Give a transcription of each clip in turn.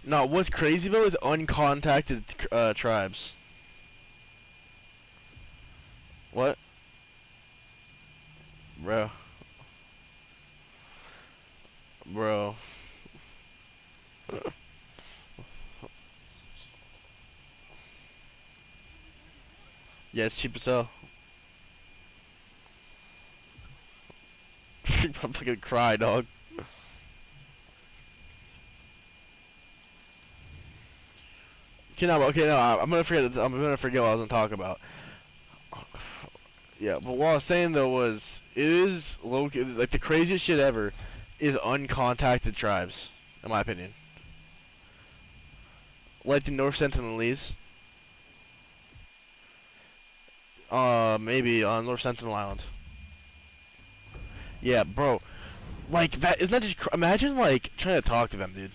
No, what's crazy though is uncontacted tribes. What, bro? Bro. Yeah, it's cheap as hell. I'm fucking cry, dog. Okay, no, I'm gonna forget. I'm gonna forget what I was gonna talk about. Yeah, but what I was saying though was, it is like the craziest shit ever is uncontacted tribes, in my opinion. Like the North Sentinelese, maybe on North Sentinel Island. Yeah, bro. Like that, isn't that just? Imagine like trying to talk to them, dude.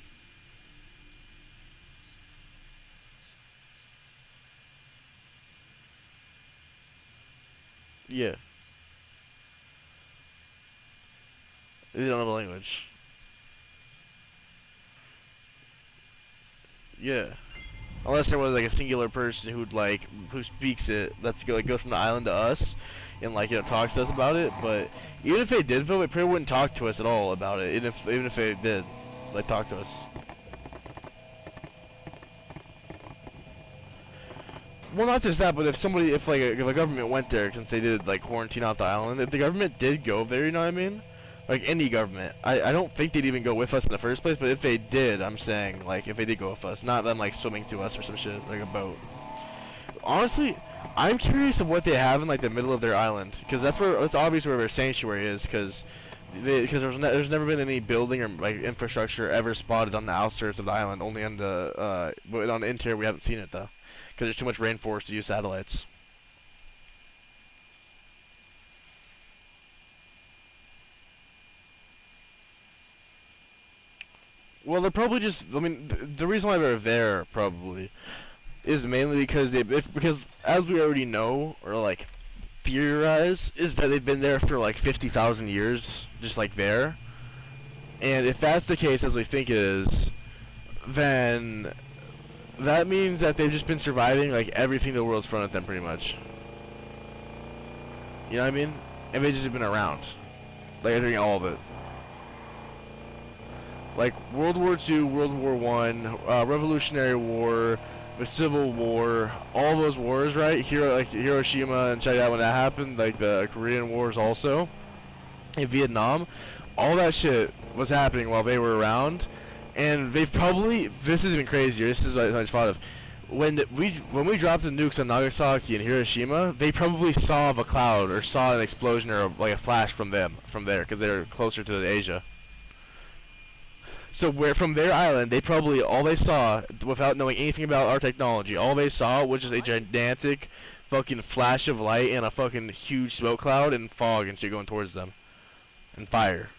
Yeah, they don't know the language. Yeah. Unless there was like a singular person who speaks it, that's like goes from the island to us, and like talks to us about it. But even if they did, though, they probably wouldn't talk to us at all about it. Even if they did, like talk to us. Well, not just that, but if a government went there, since they did like quarantine out the island, if the government did go there, you know what I mean? Like any government, I don't think they'd even go with us in the first place. But if they did, I'm saying like if they did go with us, not them like swimming to us or some shit like a boat. Honestly, I'm curious of what they have in like the middle of their island, because that's obviously where their sanctuary is, because there's never been any building or like infrastructure ever spotted on the outskirts of the island. Only on but on the interior we haven't seen it though, because there's too much rainforest to use satellites. Well, they're probably just. I mean, the reason why they're there probably is mainly because because as we already know or like theorize is that they've been there for like 50,000 years, just like there. And if that's the case, as we think it is, then that means that they've just been surviving like everything the world's thrown at them, pretty much. You know what I mean? And they've just been around, like doing all of it. Like World War II, World War One, Revolutionary War, the Civil War, all those wars, right? Here, like Hiroshima and check out when that happened, like the Korean Wars also, in Vietnam, all that shit was happening while they were around, and they probably, this is even crazier. This is what I just thought of. When we dropped the nukes on Nagasaki and Hiroshima, they probably saw a cloud or saw an explosion or like a flash from there because they're closer to Asia. So where from their island, they probably all they saw, without knowing anything about our technology, all they saw was just a gigantic, fucking flash of light and a fucking huge smoke cloud and fog and shit going towards them, and fire.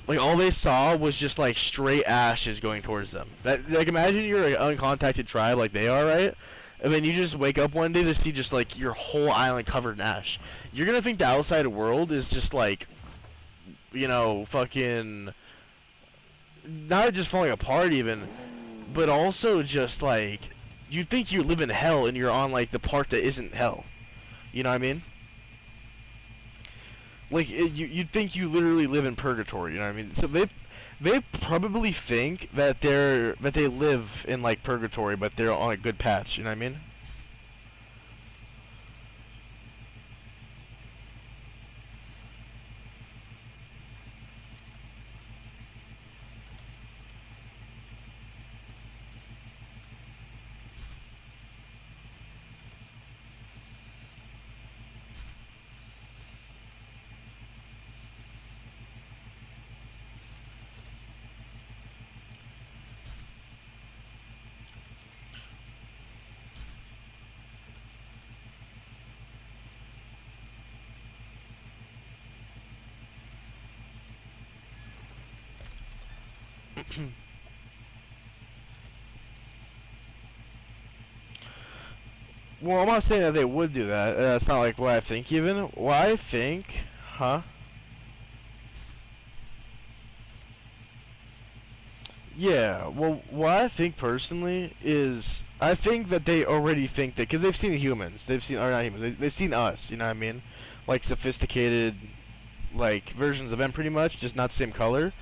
Like all they saw was just like straight ashes going towards them. That like imagine you're an uncontacted tribe like they are, right? And then you just wake up one day to see just like your whole island covered in ash. You're gonna think the outside world is just like, fucking not just falling apart even, but also just like you think you live in hell and you're on like the part that isn't hell. You know what I mean? Like you'd think you literally live in purgatory. You know what I mean? So they probably think that they live in like purgatory, but they're on a good patch. You know what I mean? Well, I'm not saying that they would do that. That's not like what I think even. What I think, huh? Yeah, well, what I think personally is, I think that they already think that, because they've seen humans, they've seen, or not humans, they've seen us, you know what I mean? Like sophisticated, like, versions of them pretty much, just not the same color.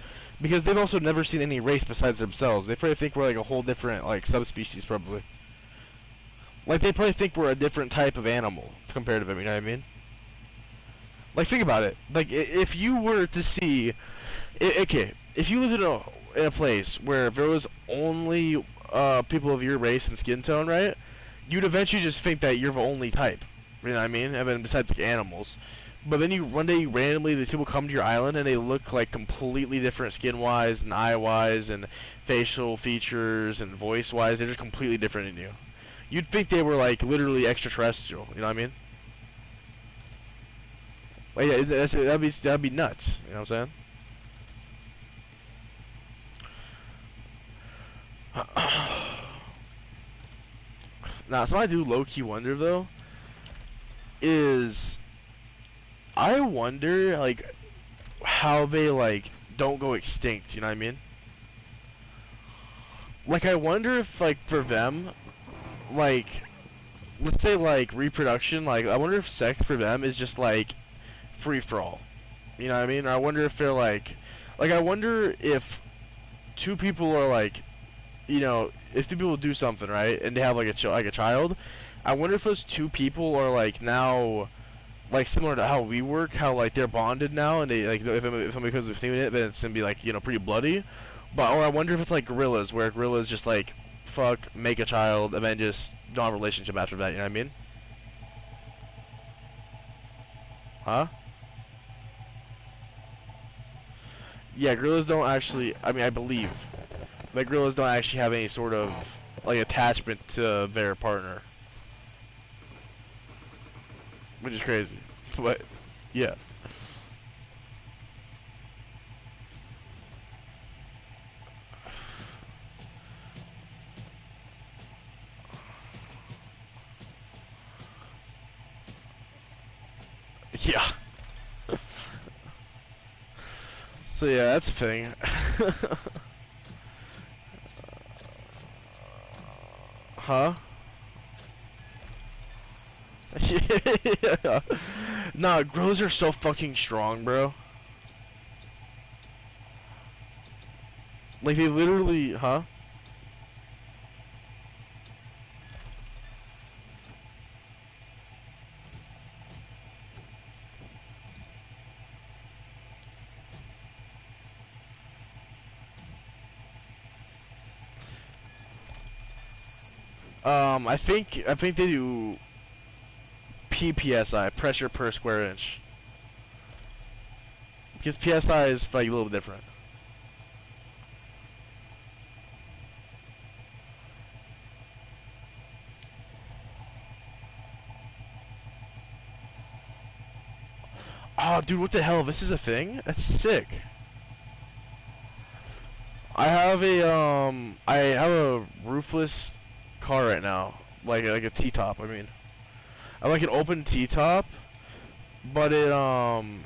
Because they've also never seen any race besides themselves. They probably think we're like a whole different, like, subspecies, probably. Like, they probably think we're a different type of animal compared to them, you know what I mean? Like, think about it. Like, if you were to see, okay, if you lived in a place where there was only people of your race and skin tone, right? You'd eventually just think that you're the only type. You know what I mean? And then besides like animals. But then one day randomly these people come to your island and they look like completely different skin-wise and eye-wise and facial features and voice-wise. They're just completely different than you. You'd think they were like literally extraterrestrial. You know what I mean? Like yeah, that'd be nuts. You know what I'm saying? Now, something I do low-key wonder though is I wonder like how they like don't go extinct. You know what I mean? Like I wonder if like for them, like let's say like reproduction, like I wonder if sex for them is just like free for all. You know what I mean? Or I wonder if they're like I wonder if two people are like, you know, if two people do something right and they have like a child, I wonder if those two people are like now like similar to how we work, how like they're bonded now, and they like if somebody becomes a female, then it's gonna be like pretty bloody. But or I wonder if it's like gorillas, where gorillas just like fuck, make a child, and then just don't have a relationship after that. You know what I mean? Huh? Yeah, gorillas don't actually. I mean, I believe like gorillas don't actually have any sort of like attachment to their partner, which is crazy. But yeah. Yeah. So yeah, that's a thing. Huh? Yeah. Nah, grows are so fucking strong, bro. Like they literally, huh? I think they do PPSI, pressure per square inch, because PSI is like a little bit different. Oh, dude, what the hell? This is a thing? That's sick. I have a roofless car right now, like a T-top. I mean, I like an open T-top, but it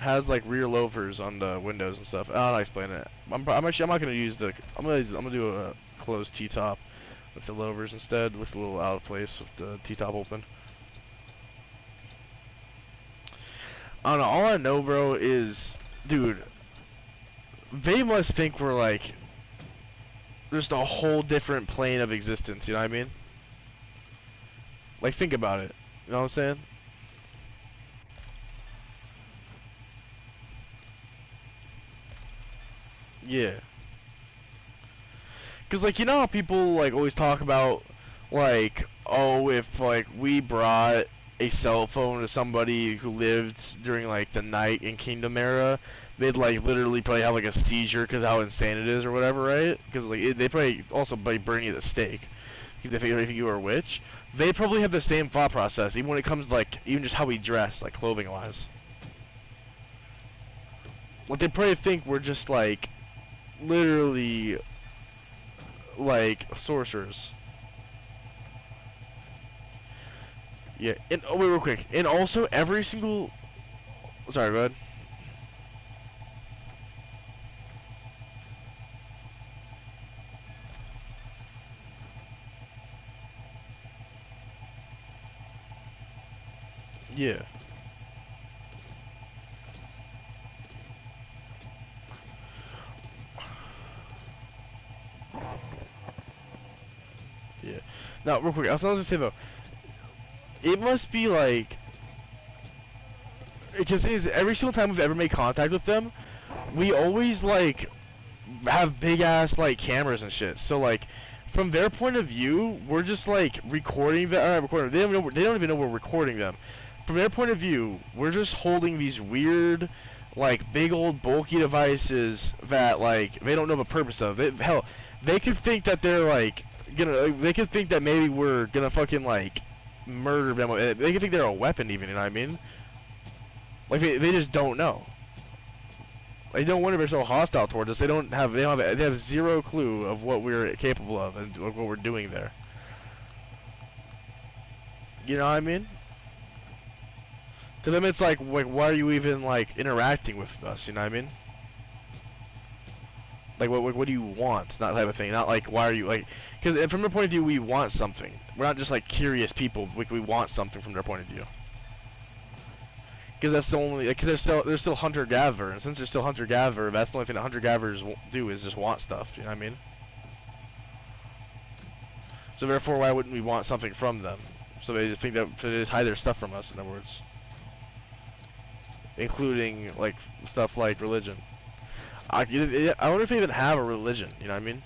has like rear louvers on the windows and stuff. I don't know how to explain it. I'm not gonna use the. I'm gonna do a closed T-top with the louvers instead. Looks a little out of place with the T-top open. I don't know. All I know, bro, is, dude, they must think we're like just a whole different plane of existence. You know what I mean? Like, think about it. You know what I'm saying? Yeah. Cause like you know how people like always talk about like oh if like we brought a cell phone to somebody who lived during like the night in Kingdom era, they'd like literally probably have like a seizure because how insane it is or whatever, right? Because like they probably also by burning you at the stake because they think you are a witch. They probably have the same thought process even when it comes to like even just how we dress like clothing wise. Like they probably think we're just like literally like sorcerers. Yeah, and oh wait, real quick, and also every single. Sorry, go ahead. Yeah. Yeah. Now, real quick, I was gonna say though, it must be like, because every single time we've ever made contact with them, we always like have big ass like cameras and shit. So like, from their point of view, we're just like recording them. Recording. They don't even know we're recording them. From their point of view, we're just holding these weird, like big old bulky devices that like they don't know the purpose of. Hell, they could think that they're like they could think that maybe we're gonna fucking like murder them. They could think they're a weapon even. You know what I mean? Like they just don't know. They don't wonder they're so hostile towards us. They have zero clue of what we're capable of and what we're doing there. You know what I mean? To them, it's like why are you even like interacting with us? You know what I mean? Like, what do you want? That type of thing. Not like why are you like? Because from their point of view, we want something. We're not just like curious people. Like, we want something from their point of view. Because that's the only. Because they're still hunter-gatherer, and since they're still hunter-gatherer, that's the only thing that hunter-gatherers do is just want stuff. You know what I mean? So therefore, why wouldn't we want something from them? So they just think that they just hide their stuff from us. In other words, including like stuff like religion. I wonder if they even have a religion. You know what I mean?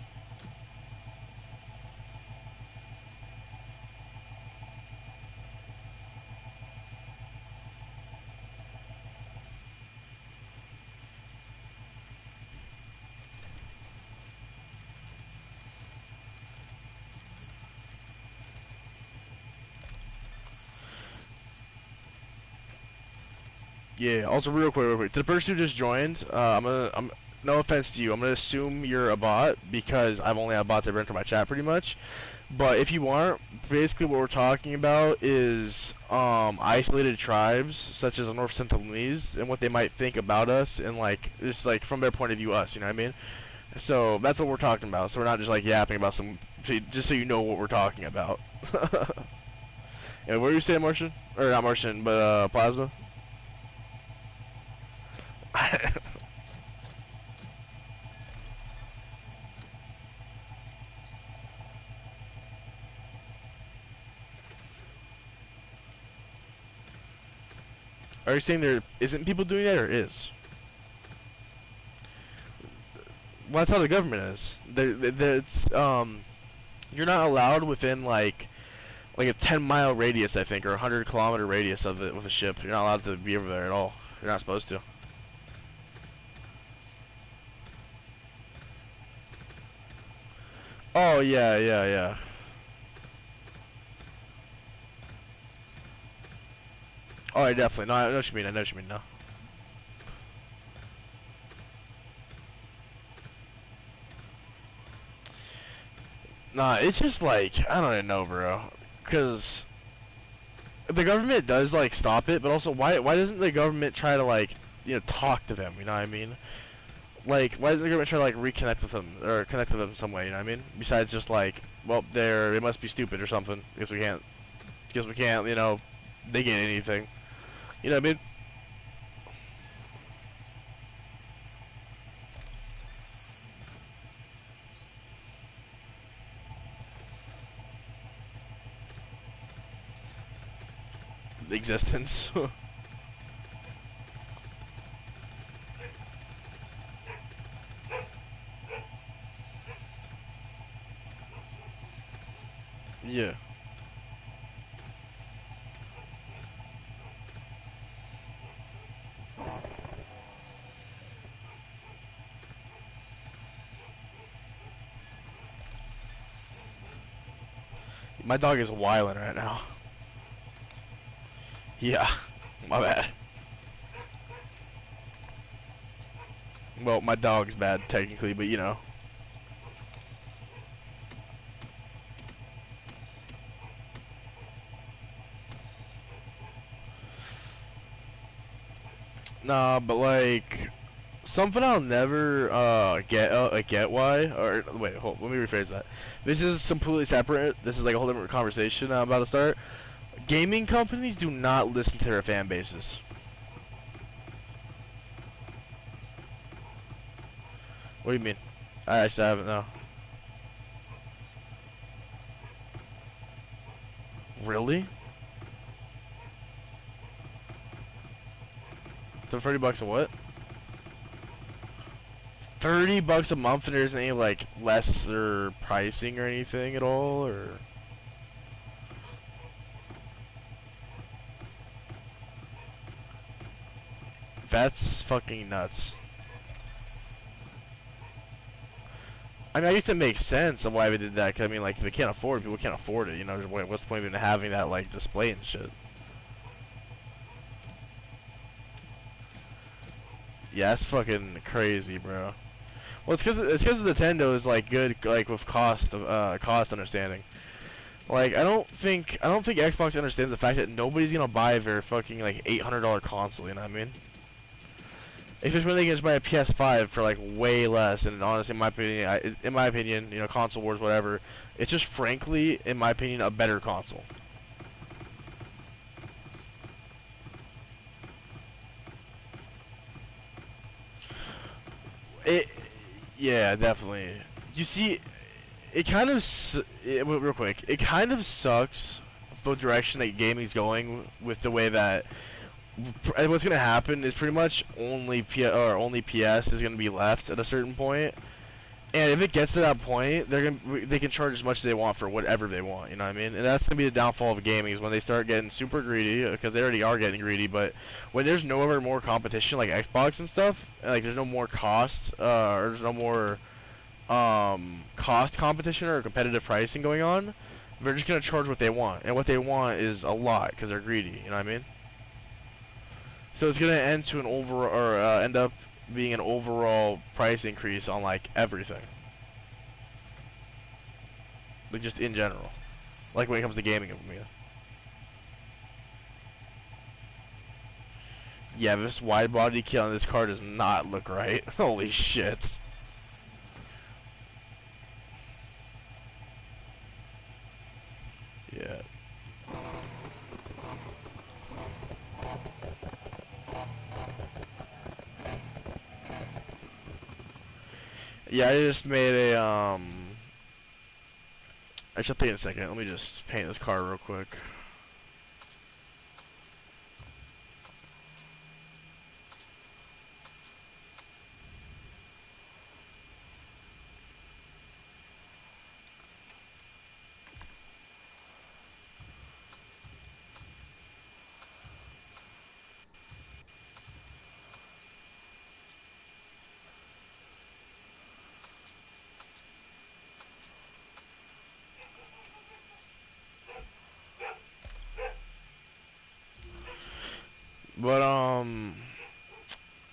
Yeah. Also, real quick, to the person who just joined, no offense to you, I'm gonna assume you're a bot because I've only had bots ever enter my chat pretty much. But if you aren't, basically what we're talking about is isolated tribes such as the North Sentinelese and what they might think about us and like just like from their point of view us, you know what I mean? So that's what we're talking about. So we're not just like yapping about just so you know what we're talking about. And what were you saying, Martian? Or not Martian, but Plasma? Are you saying there isn't people doing that, or is? Well, that's how the government is. You're not allowed within like a 10-mile radius, I think, or a 100-kilometer radius of it with a ship. You're not allowed to be over there at all. You're not supposed to. Oh yeah, yeah, yeah. Oh, I definitely. No, I know what you mean. I know what you mean now. Nah, it's just like I don't even know, bro. Cause the government does like stop it, but also why doesn't the government try to like talk to them? You know what I mean? Like why doesn't the government try to like reconnect with them or connect with them in some way? You know what I mean? Besides just like well they must be stupid or something because we can't dig in anything. You know what I mean? Existence. Yeah. My dog is wilding right now. Yeah. My bad. Well, my dog's bad technically, but you know. Nah, but like something I'll never get why or wait, let me rephrase that. This is completely separate. This is like a whole different conversation I'm about to start. Gaming companies do not listen to their fan bases. What do you mean? I actually haven't, no. Really? So $30 a what? $30 a month, and there's any like lesser pricing or anything at all, or? That's fucking nuts. I mean, I guess it makes sense of why they did that. Cause I mean, like, if they can't afford it, people can't afford it. You know, what's the point of even having that like display and shit? Yeah, that's fucking crazy, bro. Well, it's because Nintendo is like good, like with cost understanding. Like, I don't think Xbox understands the fact that nobody's gonna buy their fucking like $800 console. You know what I mean? Especially when they can just buy a PS5 for like way less. And honestly, in my opinion, you know, console wars, whatever. It's just frankly, in my opinion, a better console. It, yeah, definitely. You see, it kind of, real quick, it kind of sucks the direction that gaming's going with the way that what's gonna happen is pretty much only PS is gonna be left at a certain point. And if it gets to that point, they can charge as much as they want for whatever they want, you know what I mean? And that's gonna be the downfall of gaming is when they start getting super greedy, because they already are getting greedy. But when there's no ever more competition like Xbox and stuff, and like there's no more cost, or there's no more cost competition or competitive pricing going on, they're just gonna charge what they want, and what they want is a lot because they're greedy, you know what I mean? So it's gonna end to an end up being an overall price increase on like everything, like just in general, like when it comes to gaming. I mean, yeah, this wide body kit on this car does not look right. Holy shit. Yeah. Yeah, I just made a I should think in a second. Let me just paint this car real quick. But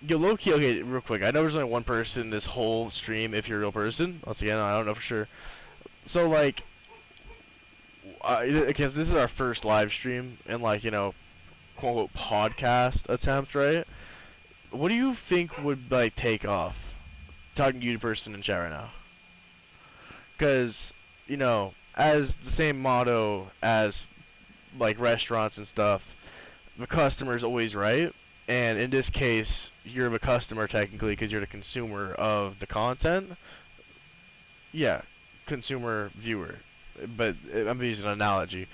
yo, low key. Okay, real quick. I know there's only one person this whole stream. If you're a real person, once again, I don't know for sure. So like, because this is our first live stream and like you know, quote unquote podcast attempt, right? What do you think would like take off? Talking to you, person in chat right now, because you know, as the same motto as like restaurants and stuff, the customer is always right. And in this case, you're the customer technically because you're the consumer of the content. Yeah, consumer viewer. But I'm using an analogy.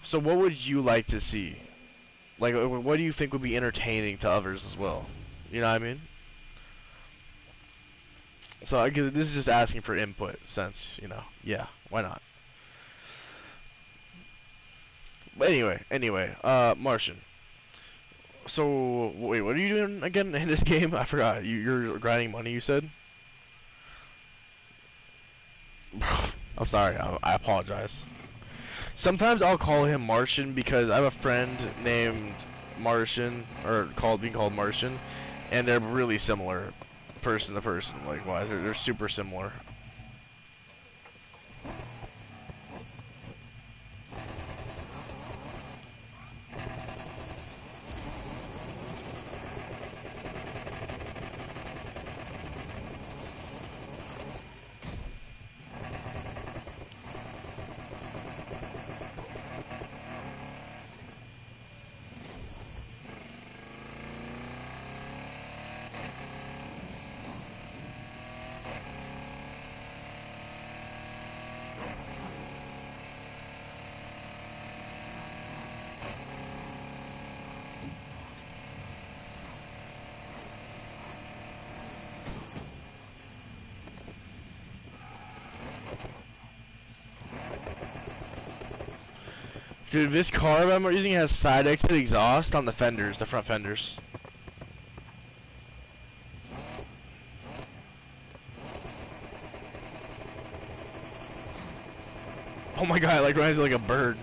So what would you like to see? Like, what do you think would be entertaining to others as well? You know what I mean? So I guess this is just asking for input, since you know, yeah, why not? But anyway, Martian. So wait, what are you doing again in this game? I forgot. You're grinding money. You said. I'm sorry. I apologize. Sometimes I'll call him Martian because I have a friend named Martian, or being called Martian, and they're really similar, person to person. Like, why? They're super similar. Dude, this car I'm using has side exit exhaust on the fenders, the front fenders. Oh my god, it like runs like a bird.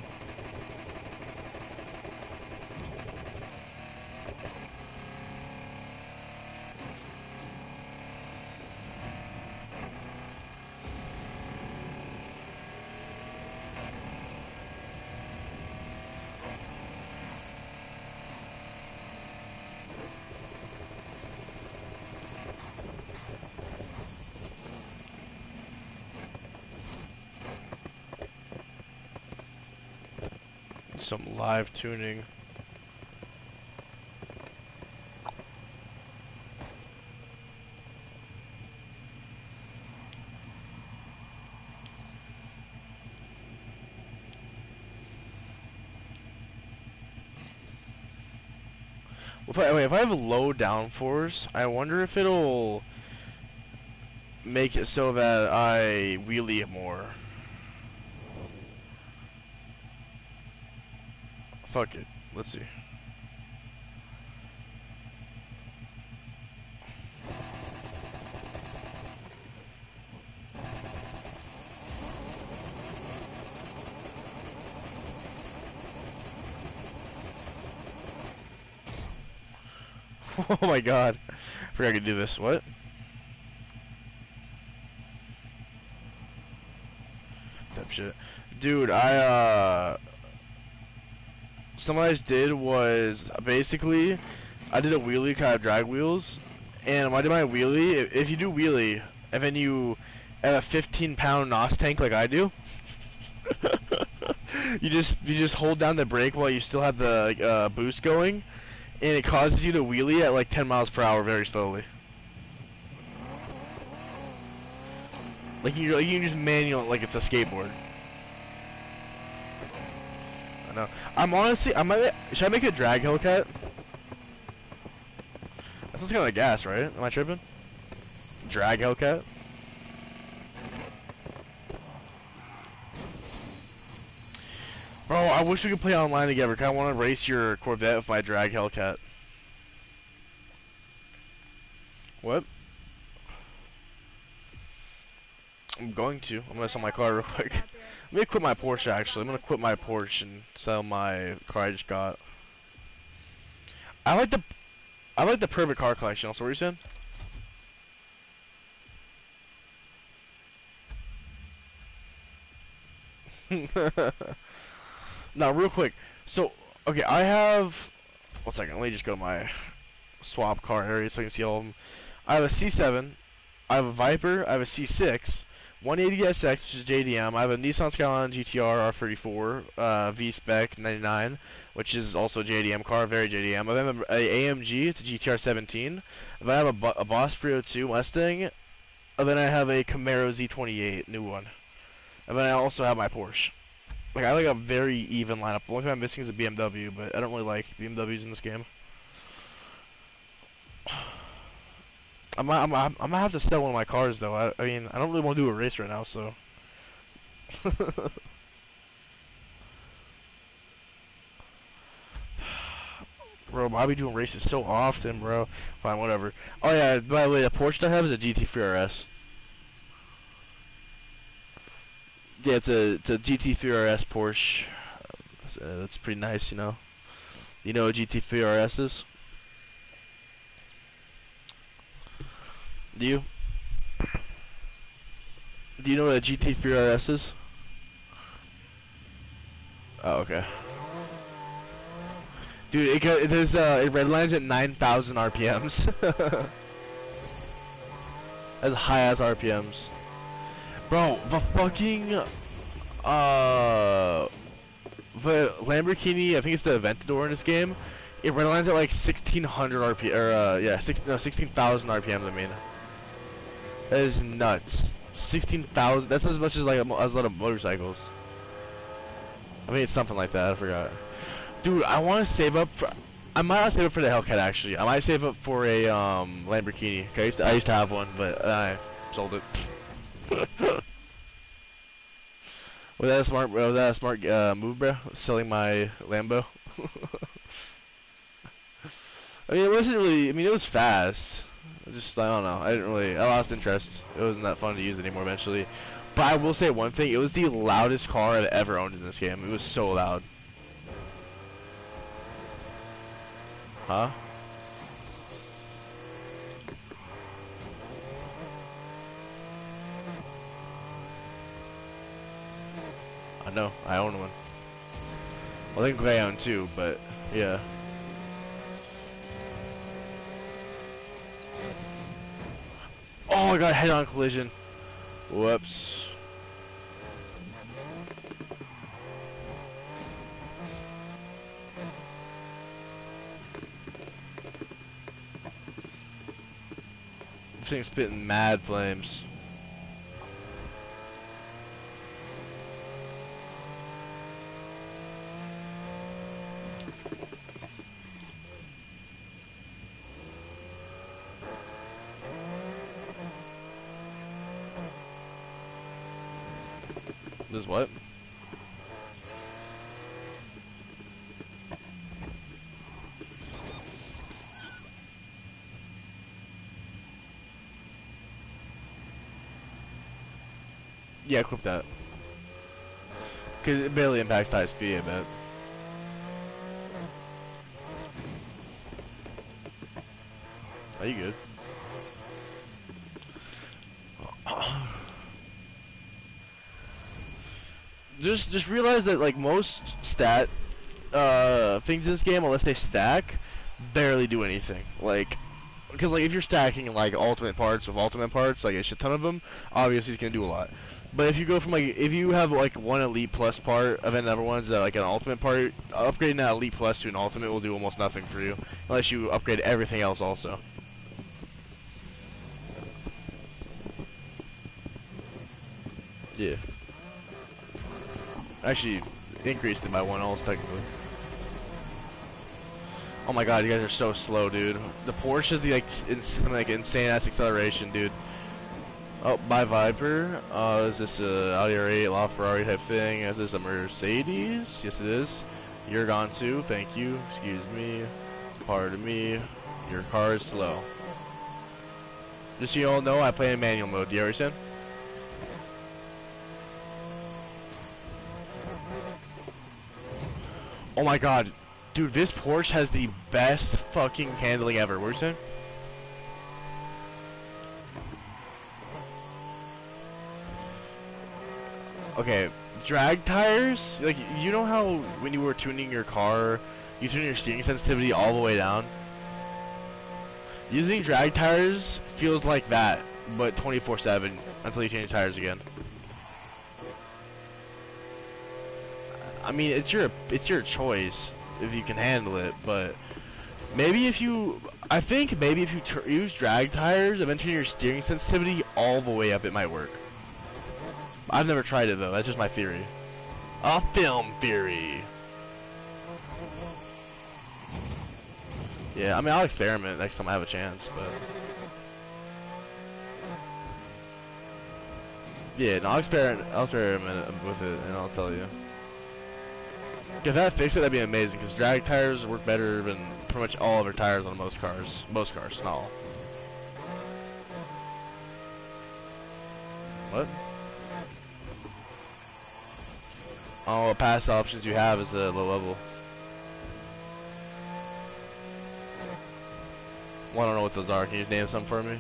Some live tuning. If I have low downforce, I wonder if it'll make it so that I wheelie more. Fuck it. Let's see. Oh my god. I forgot I could do this. What? Type shit. Dude, something I just did was basically I did a wheelie, kind of drag wheels, and when I did my wheelie, if you do wheelie and then you have a 15-pound NOS tank like I do, you just hold down the brake while you still have the boost going, and it causes you to wheelie at like 10 miles per hour very slowly. Like you can just manual it like it's a skateboard. I know. Should I make a drag Hellcat? That sounds kind of like gas, right? Am I tripping? Drag Hellcat? Bro, I wish we could play online together. Cause I want to race your Corvette with my drag Hellcat. What? I'm going to. I'm gonna sell my car real quick. Let me quit my Porsche actually. I'm gonna quit my Porsche and sell my car I just got. I like the perfect car collection. Also, what were you saying? Now, real quick. So, okay, I have. 1 second. Let me just go to my swap car area so I can see all of them. I have a C7. I have a Viper. I have a C6. 180SX, which is JDM. I have a Nissan Skyline GTR R34 V-Spec 99, which is also a JDM car, very JDM. I have an AMG, it's a GTR 17. Then I have a Boss 302 Mustang. And then I have a Camaro Z28, new one. And then I also have my Porsche. Like, I like a very even lineup. The only thing I'm missing is a BMW, but I don't really like BMWs in this game. I'm gonna have to sell one of my cars though. I mean, I don't really want to do a race right now, so. Bro, I'll be doing races so often, bro. Fine, whatever. Oh yeah, by the way, the Porsche I have is a GT3 RS. Yeah, it's a GT3 RS Porsche. That's pretty nice, you know. You know what GT3 RS is? Do you? Do you know what a GT3 RS is? Oh, okay. Dude, it redlines at 9,000 RPMs. As high as RPMs. Bro, the fucking the Lamborghini, I think it's the Aventador in this game. It redlines at like 1,600 RPM, or yeah, 16,000 RPMs. I mean. That is nuts. 16,000. That's as much as like a lot of motorcycles. I mean, it's something like that. I forgot. Dude, I want to save up for. I might not save up for the Hellcat actually. I might save up for a Lamborghini. Okay, I used to have one, but I sold it. Was that a smart move, bro? Selling my Lambo. I mean, it wasn't really. I mean, it was fast. I don't know. I lost interest. It wasn't that fun to use anymore eventually. But I will say one thing. It was the loudest car I've ever owned in this game. It was so loud. Huh? I know. I own one. Well, I think I own two, but yeah. Oh, I got a head-on collision. Whoops. This thing's spitting mad flames. This what? Yeah, equip that. Cause it barely impacts high speed, I bet. Are you good? Just realize that like most stat things in this game, unless they stack, barely do anything. Like, because like if you're stacking like ultimate parts with ultimate parts, like a shit ton of them, obviously it's gonna do a lot. But if you go from like if you have like one elite plus part of another one's that like an ultimate part, upgrading that elite plus to an ultimate will do almost nothing for you unless you upgrade everything else also. Yeah. Actually, increased it by one else technically. Oh my god, you guys are so slow, dude. The Porsche is the like insane ass acceleration, dude. Oh, by Viper. Is this a Audi R8 LaFerrari type thing? Is this a Mercedes? Yes, it is. You're gone too. Thank you. Excuse me. Pardon me. Your car is slow. Just so you all know, I play in manual mode. Do you understand? Oh my god. Dude, this Porsche has the best fucking handling ever. What are you saying? Okay, drag tires, like, you know how when you were tuning your car, you tune your steering sensitivity all the way down? Using drag tires feels like that, but 24/7 until you change tires again. I mean, it's your choice if you can handle it, but maybe if you, I think maybe if you use drag tires and then turn your steering sensitivity all the way up, it might work. I've never tried it though, that's just my theory. A film theory. Yeah, I mean, I'll experiment next time I have a chance, but... Yeah, no, I'll experiment with it, and I'll tell you. If that fixed it, that'd be amazing, because drag tires work better than pretty much all other tires on most cars. Most cars, not all. What? Oh, what pass options you have is the low level. Well, I don't know what those are. Can you name some for me?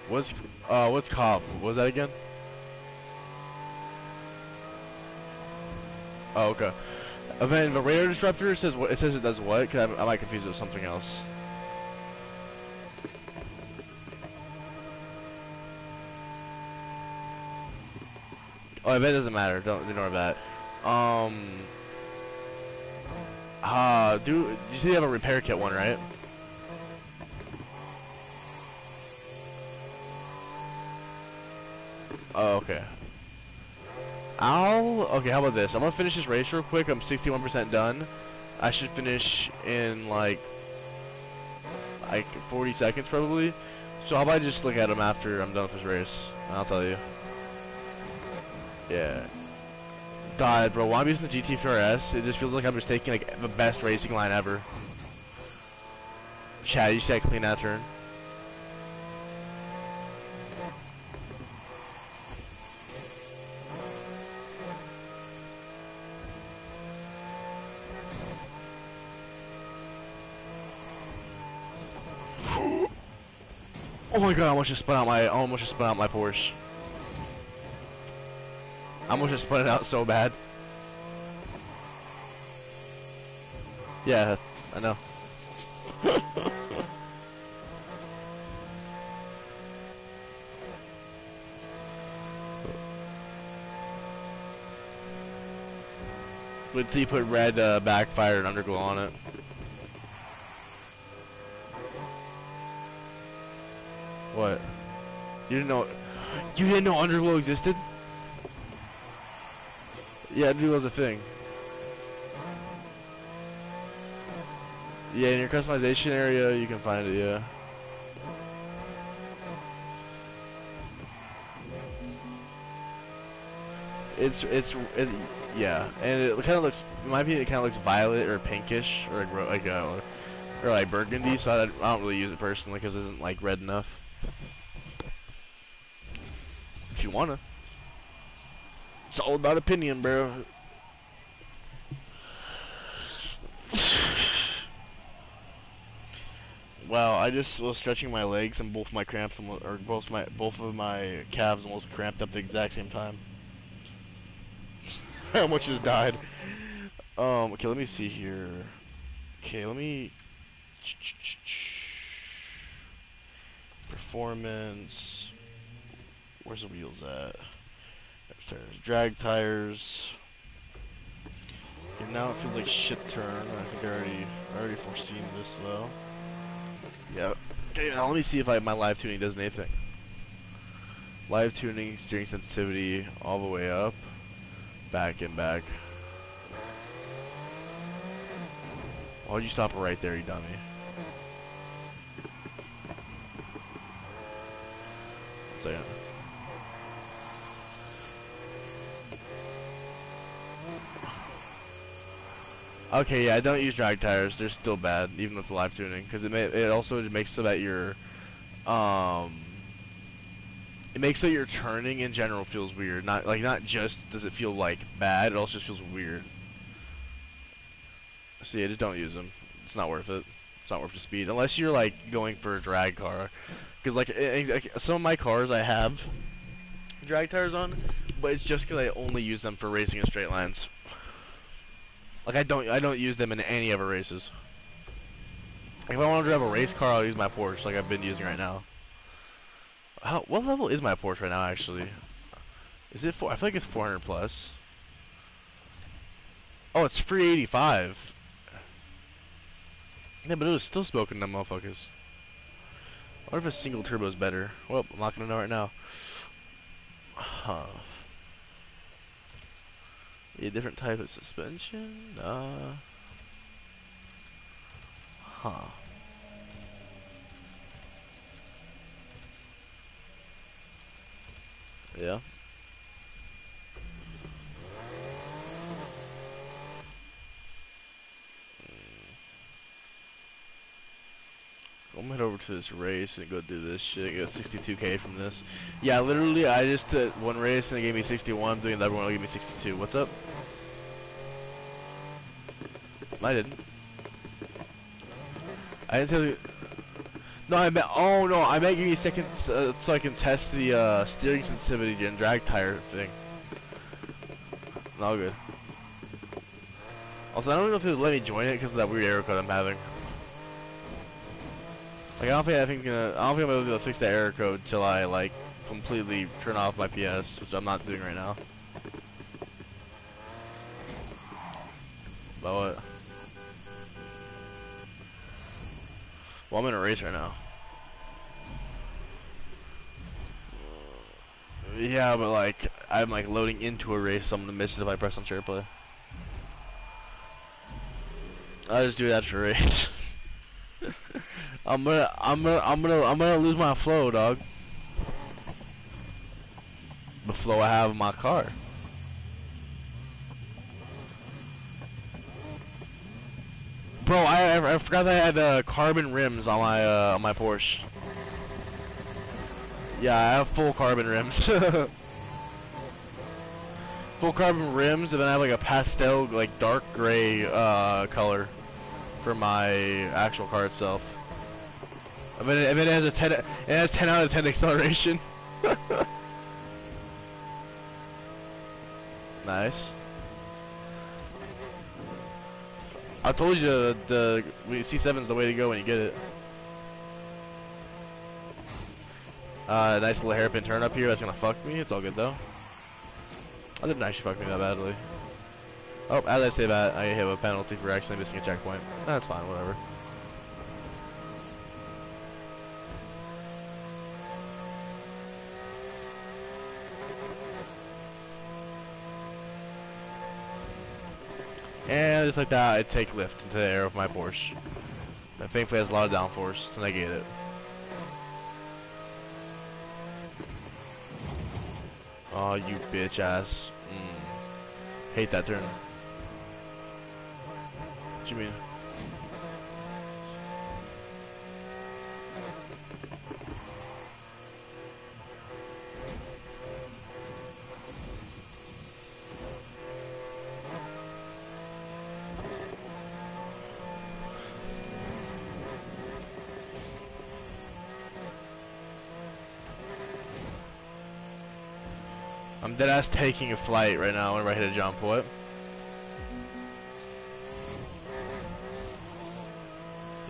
What's COP? What was that again? Oh, okay. And then the radar disruptor says what? It says it does what? Cause I might confuse it with something else. Oh, I bet it doesn't matter. Don't ignore that. Do you see they have a repair kit one, right? Oh, okay. Okay, how about this? I'm gonna finish this race real quick. I'm 61% done. I should finish in like 40 seconds probably. So how about I just look at him after I'm done with this race? And I'll tell you. Yeah. God, bro, when I'm using the GT4S, it just feels like I'm just taking like the best racing line ever. Chad, you said clean that turn. Oh my god, I almost just spun out my Porsche. I almost just spun it out so bad. Yeah, I know. Wait till you put red backfire and underglow on it. What? You didn't know? You didn't know underglow existed? Yeah, underglow's a thing. Yeah, in your customization area, you can find it. Yeah. Yeah, and it kind of looks. In my opinion, it kind of looks violet or pinkish or or like burgundy. So I don't really use it personally because it isn't like red enough. If you wanna, it's all about opinion, bro. Wow, I just was stretching my legs and both my cramps or both of my calves almost cramped up at the exact same time. How much just died? Okay, let me see here. Okay, let me performance. Where's the wheels at? There's drag tires. Okay, now it feels like shit turn. I think I already foreseen this though. Yeah. Okay, now let me see if my live tuning does anything. Live tuning, steering sensitivity, all the way up, back and back. Why'd you stop right there, you dummy? One second. Okay, yeah, I don't use drag tires. They're still bad, even with live tuning, because it also makes so that it makes so your turning in general feels weird. Not just does it feel like bad, it also just feels weird. So yeah, just don't use them. It's not worth it. It's not worth the speed unless you're like going for a drag car, because like some of my cars I have drag tires on, but it's just because I only use them for racing in straight lines. Like I don't use them in any other races. Like if I want to drive a race car, I'll use my Porsche, like I've been using right now. What level is my Porsche right now, actually? Is it I feel like it's 400 plus. Oh, it's 385. Yeah, but it was still smoking them motherfuckers. What if a single turbo is better? Well, I'm not gonna know right now. Huh. A different type of suspension? Huh. Yeah. I'm gonna head over to this race and go do this shit. Get 62k from this. Yeah, literally, I just did one race and it gave me 61. I'm doing the other one, it'll give me 62. What's up? I didn't. I didn't tell you. No, I meant. Oh no, I meant give you a second so I can test the steering sensitivity and drag tire thing. All good. Also, I don't know if it'll let me join it because of that weird error code I'm having. Like, I don't think I'm able to fix that error code till I like completely turn off my PS, which I'm not doing right now. But what? Well, I'm in a race right now. Yeah, but like I'm like loading into a race, so I'm gonna miss it if I press on share play. I just do that for rage. I'm gonna lose my flow, dog. The flow I have in my car. Bro, I forgot that I had carbon rims on my Porsche. Yeah, I have full carbon rims. Full carbon rims, and then I have like a pastel, like dark gray color for my actual car itself. I mean, it has a 10, it has 10 out of 10 acceleration. Nice. I told you the C7's the way to go when you get it. Nice little hairpin turn up here. That's gonna fuck me. It's all good though. I didn't actually fuck me that badly. Oh, as I say that, I have a penalty for actually missing a checkpoint. That's fine, whatever. And just like that, I take lift into the air with my Porsche. And thankfully it has a lot of downforce, and I get it. Oh, you bitch ass. Hate that turn. What you mean? I'm deadass taking a flight right now whenever I hit a jump. What?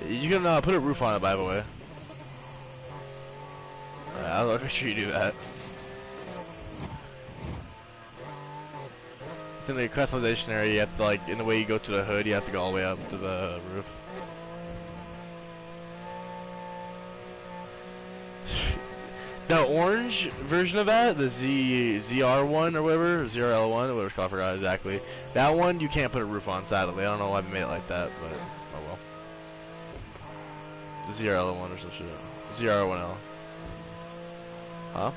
You can put a roof on it, by the way. I'll make sure you do that. In the customization area, you have to, like, in the way you go to the hood, you have to go all the way up to the roof. The orange version of that, the ZR1 or whatever, ZRL1, or whatever it's called, I forgot exactly. That one, you can't put a roof on, sadly. I don't know why they made it like that, but oh well. The ZRL1 or some shit. ZR1L. Huh?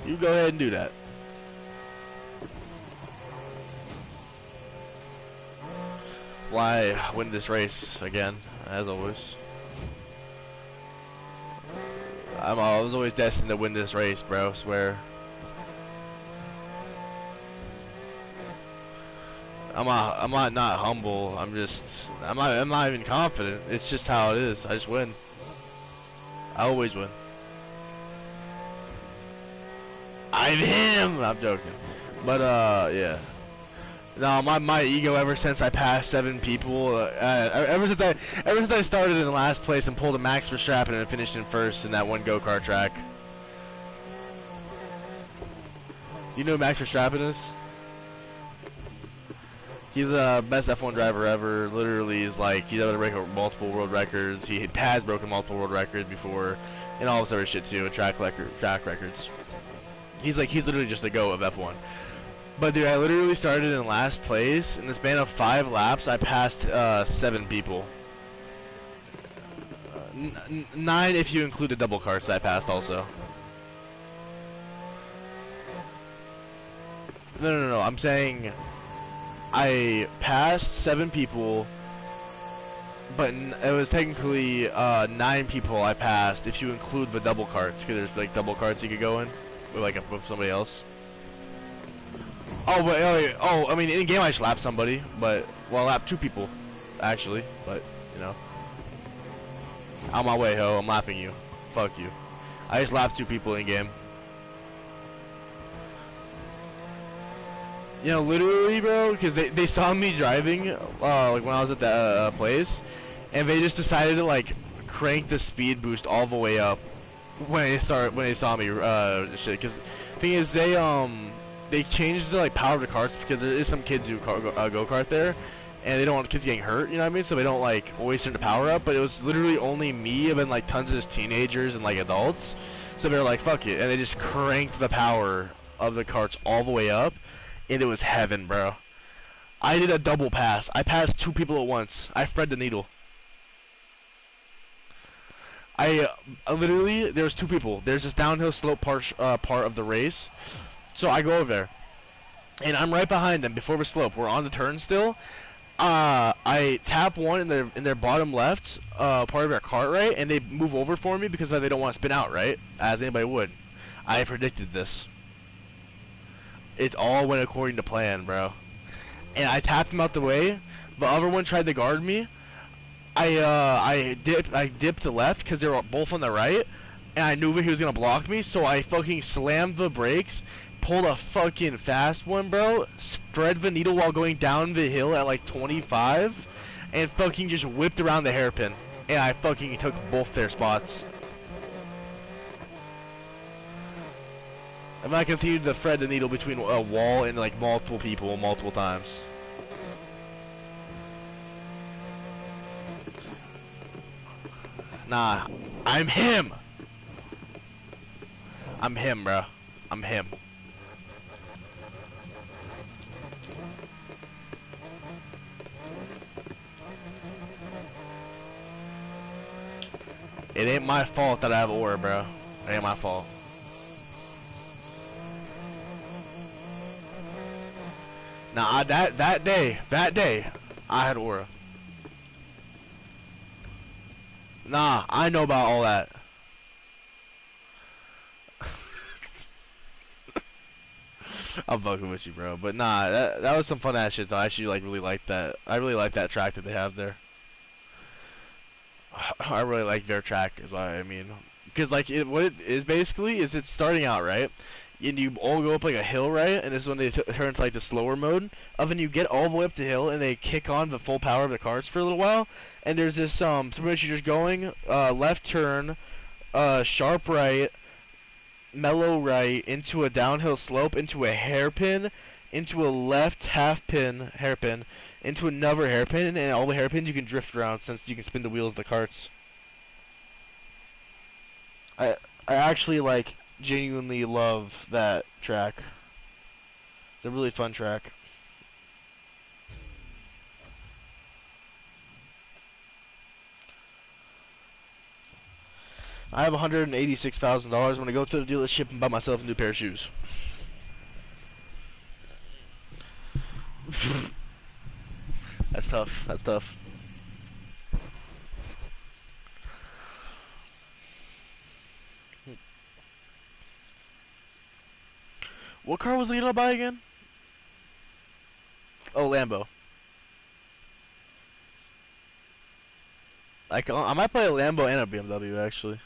You go ahead and do that. Why win this race again, as always? I was always destined to win this race, bro, swear. I'm not humble. I'm not even confident. It's just how it is. I just win. I always win. I'm him. I'm joking, but yeah. No, my ego ever since I passed 7 people, ever since I started in last place and pulled a Max Verstappen and finished in first in that one go-kart track. You know who Max Verstappen is? He's the best F1 driver ever. Literally, is like he's able to break multiple world records. He has broken multiple world records before, and all this other shit too, and track records. He's literally just the GOAT of F1. But dude, I literally started in last place. In the span of 5 laps, I passed 7 people. 9 if you include the double carts I passed also. No. I'm saying I passed 7 people, but it was technically 9 people I passed if you include the double carts, because there's like double carts you could go in with somebody else. Oh, I mean, in game I just lapped somebody, but, well, I lapped 2 people, actually, but, you know. On my way, ho, I'm lapping you. Fuck you. I just lapped 2 people in game. You know, literally, bro, because they saw me driving, like, when I was at the place, and they just decided to, like, crank the speed boost all the way up when they saw me, shit, because the thing is, they changed the power of the carts because there is some kids who go-kart there, and they don't want kids getting hurt, you know what I mean? So they don't always turn the power up. But it was literally only me and then tons of just teenagers and adults. So they're like, fuck it, and they just cranked the power of the carts all the way up, and it was heaven, bro. I did a double pass. I passed 2 people at once. I thread the needle. I literally, there's 2 people. There's this downhill slope part of the race. So I go over there, and I'm right behind them before the slope. We're on the turn still. I tap one in their bottom left part of their cart, right, and they move over for me because they don't want to spin out, right, as anybody would. I predicted this. It all went according to plan, bro. And I tapped him out the way. The other one tried to guard me. I dipped to left because they were both on the right, and I knew he was gonna block me, so I fucking slammed the brakes, pulled a fucking fast one, bro, spread the needle while going down the hill at like 25, and fucking just whipped around the hairpin, and I fucking took both their spots. And I continued to thread the needle between a wall and like multiple people multiple times. Nah, I'm him. I'm him, bro. I'm him. It ain't my fault that I have aura, bro. It ain't my fault. Nah, that day, I had aura. Nah, I know about all that. I'm fucking with you, bro. But nah, that was some fun ass shit though. I actually like really like that. I really like that track that they have there. I really like their track, is what I mean. Because like what it is basically is it's starting out right, and you all go up like a hill, right, and this is when they turn to like the slower mode. And then you get all the way up the hill, and they kick on the full power of the carts for a little while. And there's this pretty much you're just going left turn, sharp right, mellow right into a downhill slope, into a hairpin, into a left half pin hairpin, into another hairpin, and all the hairpins you can drift around since you can spin the wheels of the carts. I actually like genuinely love that track. It's a really fun track. I have $186,000. I'm gonna go to the dealership and buy myself a new pair of shoes. That's tough. That's tough. What car was he gonna buy again? Oh, Lambo. I might buy a Lambo and a BMW actually.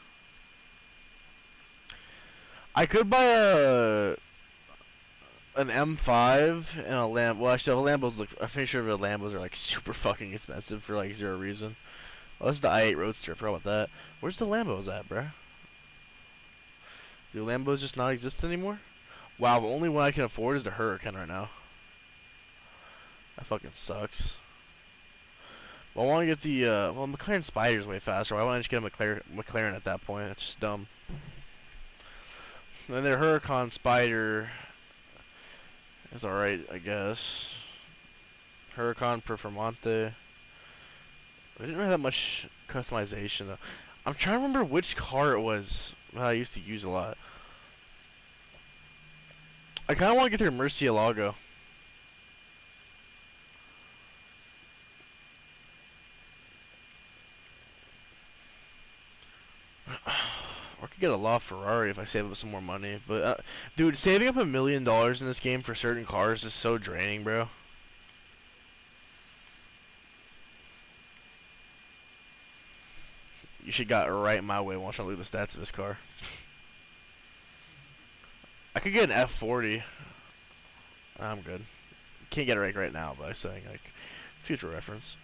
I could buy an M5 and a Lambo. Well, actually, the Lambos look. I'm pretty sure the Lambos are like super fucking expensive for like zero reason. Oh, this is the i8 Roadster. I forgot about that. Where's the Lambos at, bruh? Do Lambos just not exist anymore? Wow, the only one I can afford is the Huracan right now. That fucking sucks. Well, I want to get the, well, McLaren Spider's way faster. Why wouldn't I just get a McLaren at that point? That's just dumb. And then their Huracan Spider is alright, I guess. Huracan Performante. I didn't really have much customization, though. I'm trying to remember which car it was that I used to use a lot. I kind of want to get their Murcielago. Or I could get a LaFerrari if I save up some more money. But, dude, saving up $1 million in this game for certain cars is so draining, bro. You should got right my way once I look at the stats of this car. I could get an F40. I'm good. Can't get it right now, but I'm saying, like, future reference.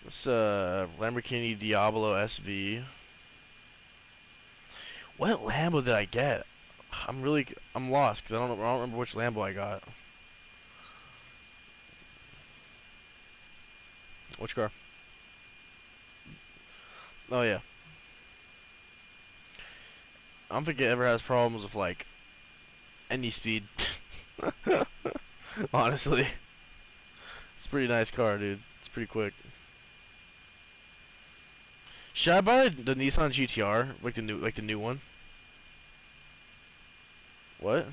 This, Lamborghini Diablo SV. What Lambo did I get? I'm lost because I don't remember which Lambo I got. Which car? Oh yeah. I don't think it ever has problems with like any speed. Honestly, it's a pretty nice car, dude. It's pretty quick. Should I buy the Nissan GTR, like the new one? What?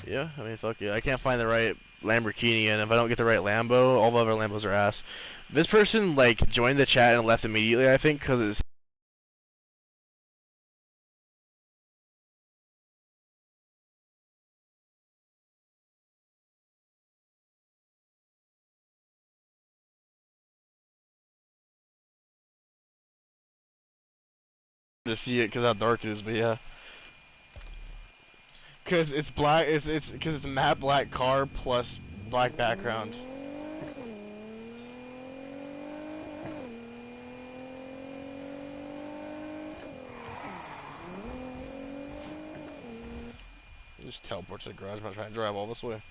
Yeah, I mean, fuck yeah. I can't find the right Lamborghini, and if I don't get the right Lambo, all the other Lambos are ass. This person like joined the chat and left immediately, I think, because it's to see it because how dark it is, but yeah. Because it's black, it's because it's a matte black car plus black background. Just teleport to the garage. I'm not trying to drive all this way.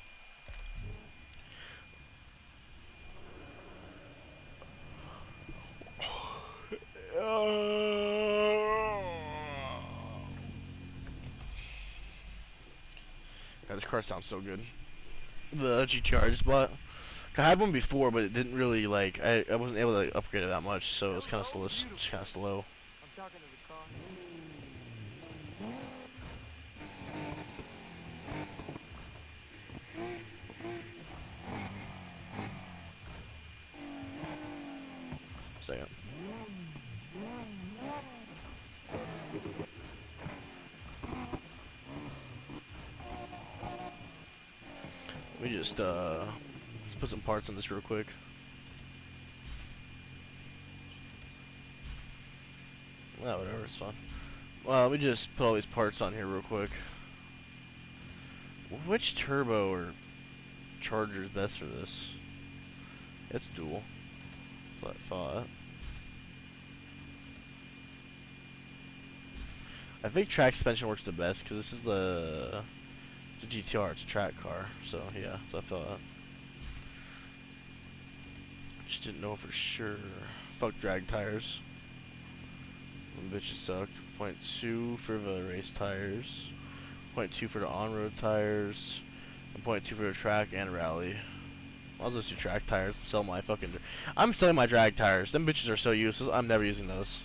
God, this car sounds so good. The GTR I just bought. I had one before, but it didn't really like. I wasn't able to like, upgrade it that much, so it was kind of slow. Just kind of slow. I'm talking to the car. Second. Let me just let's put some parts on this real quick. Oh, whatever, it's fine. Well, let me just put all these parts on here real quick. Which turbo or charger is best for this? It's dual. But I thought. I think track suspension works the best because this is the GTR. It's a track car, so yeah. So I thought. Just didn't know for sure. Fuck drag tires. Them bitches suck. 0.2 for the race tires. 0.2 for the on-road tires. And 0.2 for the track and rally. I'll just do track tires and sell my fucking. I'm selling my drag tires. Them bitches are so useless. I'm never using those.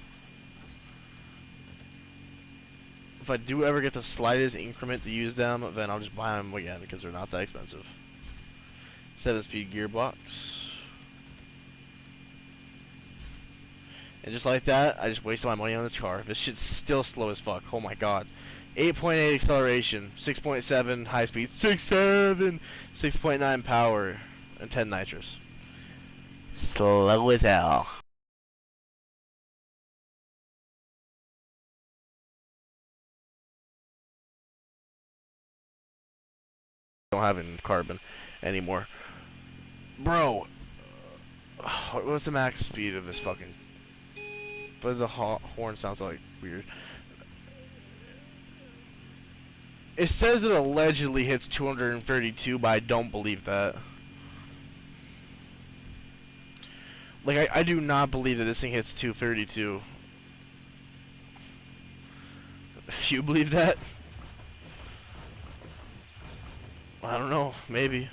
If I do ever get the slightest increment to use them, then I'll just buy them again because they're not that expensive. 7-speed gearbox. And just like that, I just wasted my money on this car. This shit's still slow as fuck. Oh my god. 8.8 acceleration, 6.7 high speed, 6.9 power, and 10 nitrous. Slow as hell. Don't have it in carbon anymore. Bro, what's the max speed of this fucking... But the horn sounds like weird. It says it allegedly hits 232, but I don't believe that. Like, I do not believe that this thing hits 232. You believe that? I don't know, maybe.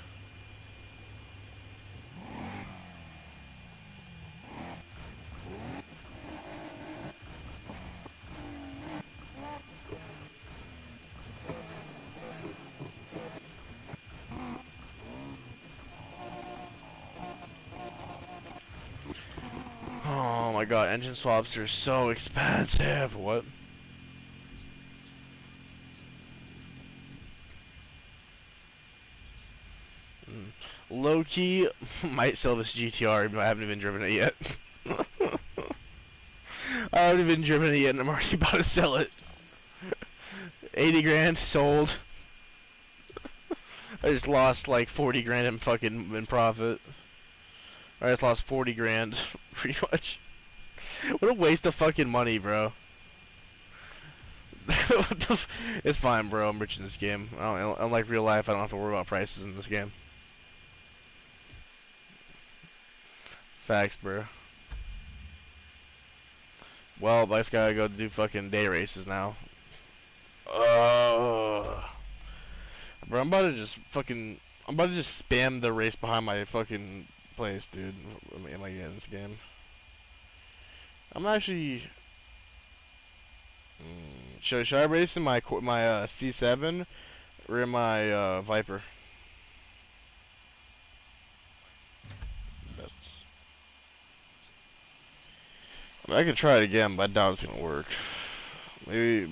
Oh my god, engine swaps are so expensive. What? Low key, might sell this GTR, but I haven't even driven it yet. I haven't even driven it yet, and I'm already about to sell it. 80 grand sold. I just lost like 40 grand in fucking in profit. I just lost 40 grand, pretty much. What a waste of fucking money, bro. It's fine, bro. I'm rich in this game. Unlike real life, I don't have to worry about prices in this game. Facts, bro. Well, I just gotta go do fucking day races now. Bro, I'm about to just spam the race behind my fucking place, dude. Am I getting this game? I'm actually. Should I race in my C7 or in my Viper? That's. I mean, I could try it again, but I doubt it's gonna work. Maybe